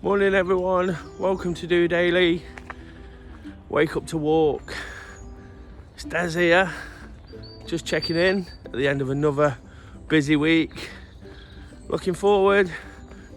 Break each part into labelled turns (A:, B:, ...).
A: Morning everyone, welcome to DOdaily. Wake up to walk. It's Des here, just checking in at the end of another busy week. Looking forward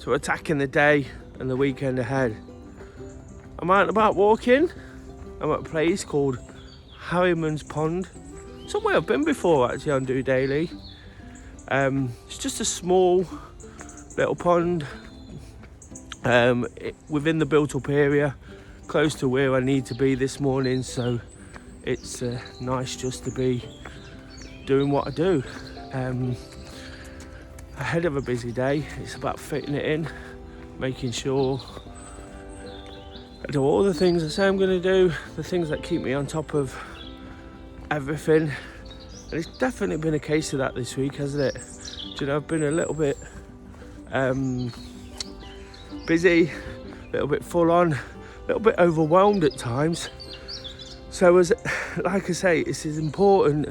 A: to attacking the day and the weekend ahead. I'm out and about walking. I'm at a place called Harriman's Pond. Somewhere I've been before actually on DOdaily. It's just a small little pond within the built-up area, close to where I need to be this morning, so it's nice just to be doing what I do. Ahead of a busy day, it's about fitting it in, making sure I do all the things I say I'm going to do, the things that keep me on top of everything. And it's definitely been a case of that this week, hasn't it? Do you know, I've been a little bit busy, a little bit full on, a little bit overwhelmed at times. So like I say, it's important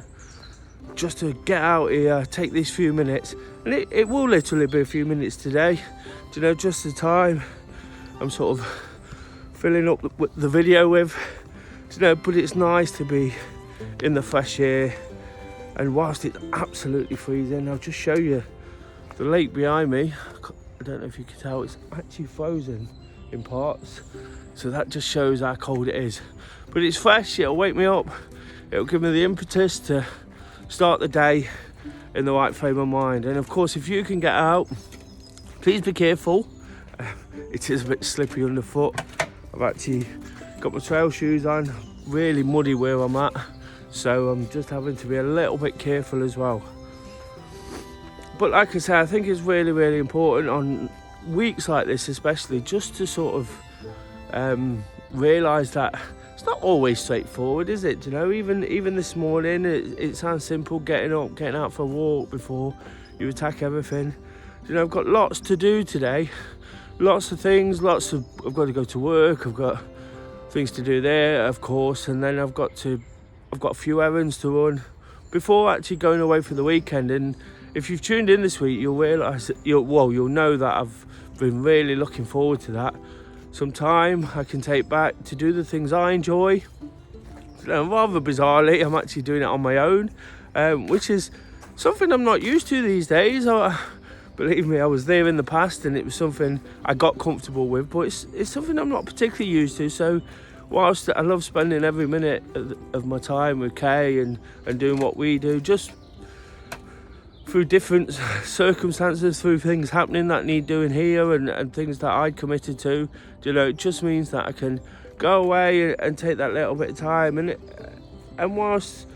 A: just to get out here, take these few minutes, and it will literally be a few minutes today. Do you know, just the time I'm sort of filling up the video with. Do you know, but it's nice to be in the fresh air. And whilst it's absolutely freezing, I'll just show you the lake behind me. I don't know if you can tell, it's actually frozen in parts. So that just shows how cold it is. But it's fresh, it'll wake me up. It'll give me the impetus to start the day in the right frame of mind. And of course, if you can get out, please be careful. It is a bit slippery underfoot. I've actually got my trail shoes on, really muddy where I'm at. So I'm just having to be a little bit careful as well. But like I say, I think it's really, really important on weeks like this especially, just to sort of realise that it's not always straightforward, is it? You know, even this morning, it sounds simple, getting up, getting out for a walk before you attack everything. You know, I've got lots to do today, lots of things, I've got to go to work, I've got things to do there, of course, and then I've got a few errands to run before actually going away for the weekend. And if you've tuned in this week, you'll realise that you'll know that I've been really looking forward to that. Some time I can take back to do the things I enjoy. Rather bizarrely, I'm actually doing it on my own, which is something I'm not used to these days. Believe me, I was there in the past and it was something I got comfortable with, but it's something I'm not particularly used to. So whilst I love spending every minute of my time with Kay and doing what we do, just through different circumstances, through things happening that need doing here and things that I'd committed to, you know, it just means that I can go away and take that little bit of time. And whilst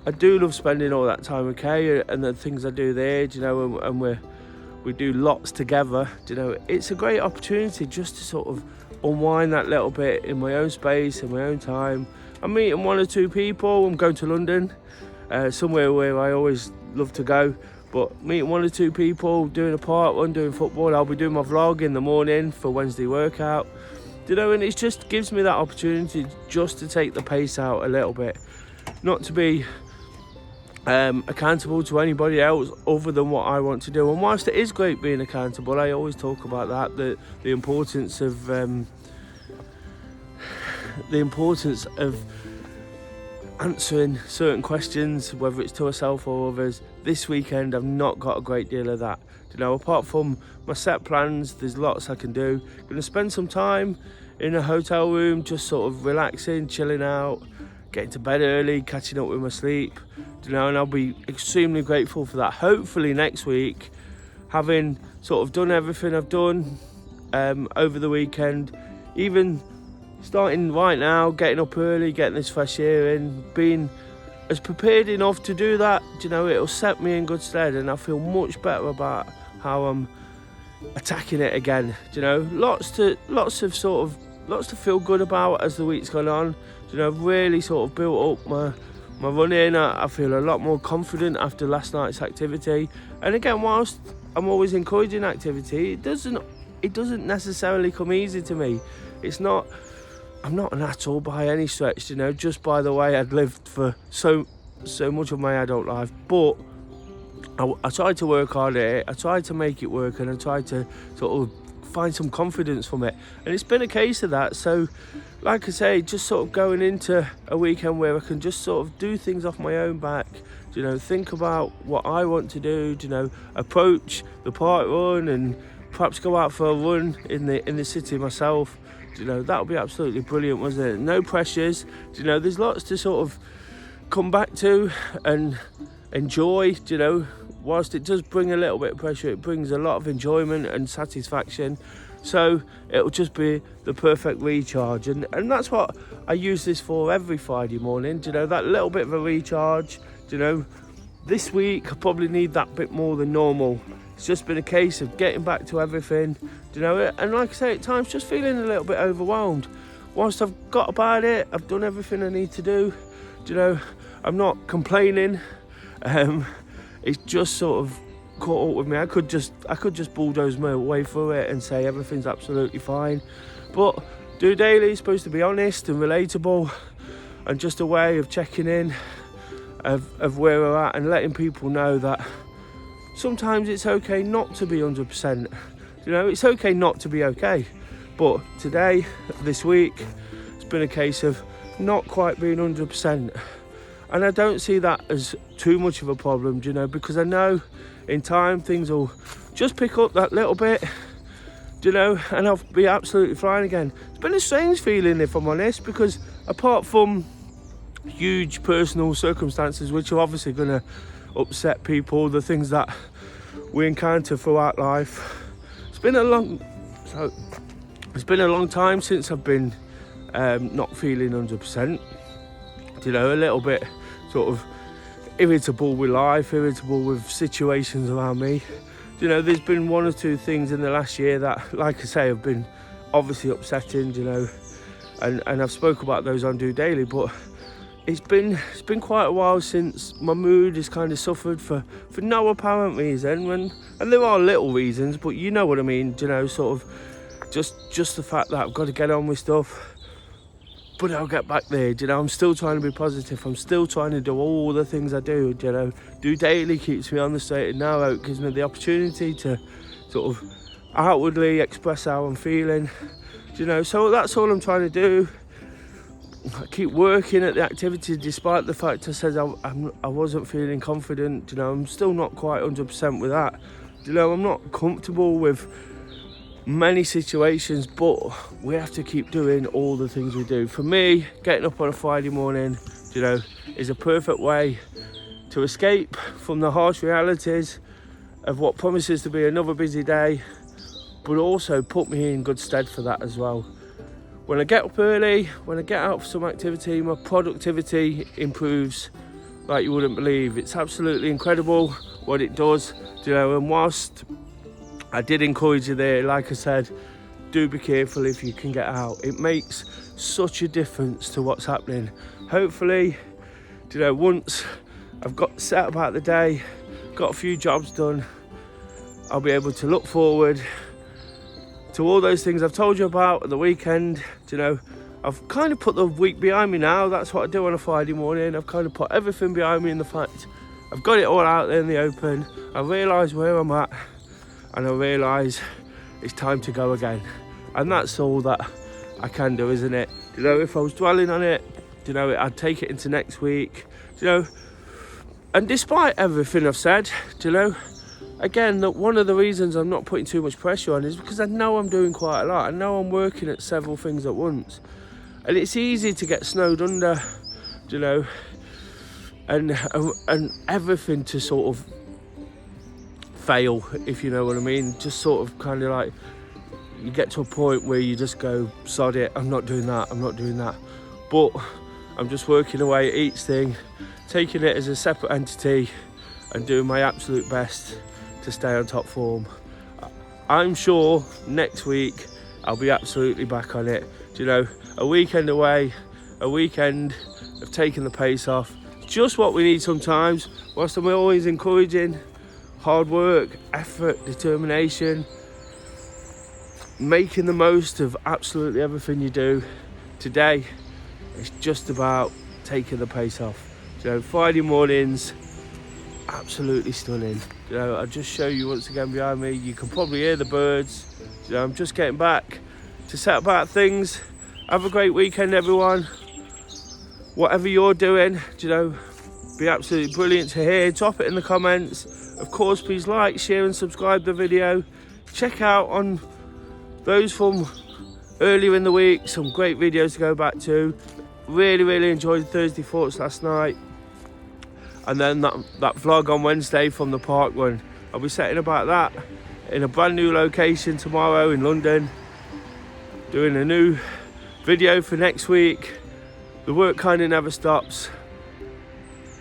A: I do love spending all that time with Kay and the things I do there, you know, and we do lots together, you know, it's a great opportunity just to sort of unwind that little bit in my own space, in my own time. I'm meeting one or two people. I'm going to London, somewhere where I always love to go, but meeting one or two people, doing a park run, doing football. I'll be doing my vlog in the morning for Wednesday workout, you know, and it just gives me that opportunity just to take the pace out a little bit, not to be accountable to anybody else other than what I want to do. And whilst it is great being accountable, I always talk about that, the importance of answering certain questions, whether it's to myself or others. This weekend I've not got a great deal of that, you know, apart from my set plans. There's lots I can do. I'm going to spend some time in a hotel room, just sort of relaxing, chilling out, getting to bed early, catching up with my sleep, you know, and I'll be extremely grateful for that. Hopefully next week, having sort of done everything I've done over the weekend, even starting right now, getting up early, getting this fresh air in, being as prepared enough to do that, you know, it'll set me in good stead, and I feel much better about how I'm attacking it again. You know, lots to feel good about as the week's gone on. You know, I've really sort of built up my running. I feel a lot more confident after last night's activity. And again, whilst I'm always encouraging activity, it doesn't necessarily come easy to me. I'm not an asshole by any stretch, you know, just by the way I'd lived for so much of my adult life. But I tried to work hard at it, I tried to make it work, and I tried to sort of find some confidence from it, and it's been a case of that. So like I say, just sort of going into a weekend where I can just sort of do things off my own back, think about what I want to do, approach the park run and perhaps go out for a run in the city myself. That would be absolutely brilliant, wasn't it? No pressures. There's lots to sort of come back to and enjoy. Whilst it does bring a little bit of pressure, it brings a lot of enjoyment and satisfaction. So it'll just be the perfect recharge, and that's what I use this for every Friday morning. That little bit of a recharge. This week I probably need that bit more than normal. It's just been a case of getting back to everything, and like I say, at times just feeling a little bit overwhelmed. Whilst I've got about it, I've done everything I need to do. I'm not complaining. It's just sort of caught up with me. I could just bulldoze my way through it and say everything's absolutely fine. But DOdaily is supposed to be honest and relatable, and just a way of checking in of where we're at and letting people know that sometimes it's okay not to be 100%. It's okay not to be okay. But today, this week, it's been a case of not quite being 100%. And I don't see that as too much of a problem, because I know in time things will just pick up that little bit, and I'll be absolutely fine again. It's been a strange feeling, if I'm honest, because apart from huge personal circumstances, which are obviously going to upset people, the things that we encounter throughout life, it's been a long time since I've been not feeling 100%. A little bit sort of irritable with life, irritable with situations around me. There's been one or two things in the last year that, like I say, have been obviously upsetting, and I've spoke about those on DOdaily, but it's been quite a while since my mood has kind of suffered for no apparent reason, and there are little reasons, but you know what I mean, sort of just the fact that I've got to get on with stuff. But I'll get back there, I'm still trying to be positive. I'm still trying to do all the things I do, DOdaily keeps me on the straight and narrow. It gives me the opportunity to sort of outwardly express how I'm feeling, so that's all I'm trying to do. I keep working at the activity despite the fact I said I wasn't feeling confident, I'm still not quite 100% with that. I'm not comfortable with many situations, but we have to keep doing all the things we do. For me, getting up on a Friday morning, is a perfect way to escape from the harsh realities of what promises to be another busy day, but also put me in good stead for that as well. When I get up early, when I get out for some activity, my productivity improves like you wouldn't believe. It's absolutely incredible what it does, and whilst I did encourage you there, like I said, do be careful if you can get out. It makes such a difference to what's happening. Hopefully, once I've got set about the day, got a few jobs done, I'll be able to look forward to all those things I've told you about at the weekend. I've kind of put the week behind me now. That's what I do on a Friday morning. I've kind of put everything behind me in the fact I've got it all out there in the open. I realise where I'm at, and I realise it's time to go again. And that's all that I can do, isn't it? If I was dwelling on it, I'd take it into next week, and despite everything I've said, again, that one of the reasons I'm not putting too much pressure on is because I know I'm doing quite a lot. I know I'm working at several things at once, and it's easy to get snowed under, and everything to sort of fail, if you know what I mean. Just sort of kind of like you get to a point where you just go, sod it, I'm not doing that. But I'm just working away at each thing, taking it as a separate entity and doing my absolute best to stay on top form. I'm sure next week I'll be absolutely back on it. A weekend away, a weekend of taking the pace off, just what we need sometimes. Whilst I'm always encouraging hard work, effort, determination, making the most of absolutely everything you do, today it's just about taking the pace off. Friday mornings, absolutely stunning. You know, I'll just show you once again behind me. You can probably hear the birds. You know, I'm just getting back to set about things. Have a great weekend, everyone. Whatever you're doing, you know, be absolutely brilliant to hear. Drop it in the comments. Of course, please like, share and subscribe the video. Check out on those from earlier in the week, some great videos to go back to. Really enjoyed Thursday Thoughts last night. And then that vlog on Wednesday from the park run. I'll be setting about that in a brand new location tomorrow in London. Doing a new video for next week. The work kind of never stops,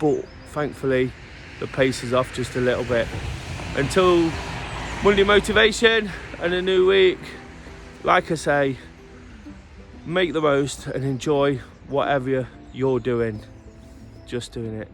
A: but thankfully the pace is off just a little bit. Until Monday motivation and a new week, like I say, make the most and enjoy whatever you're doing. Just doing it.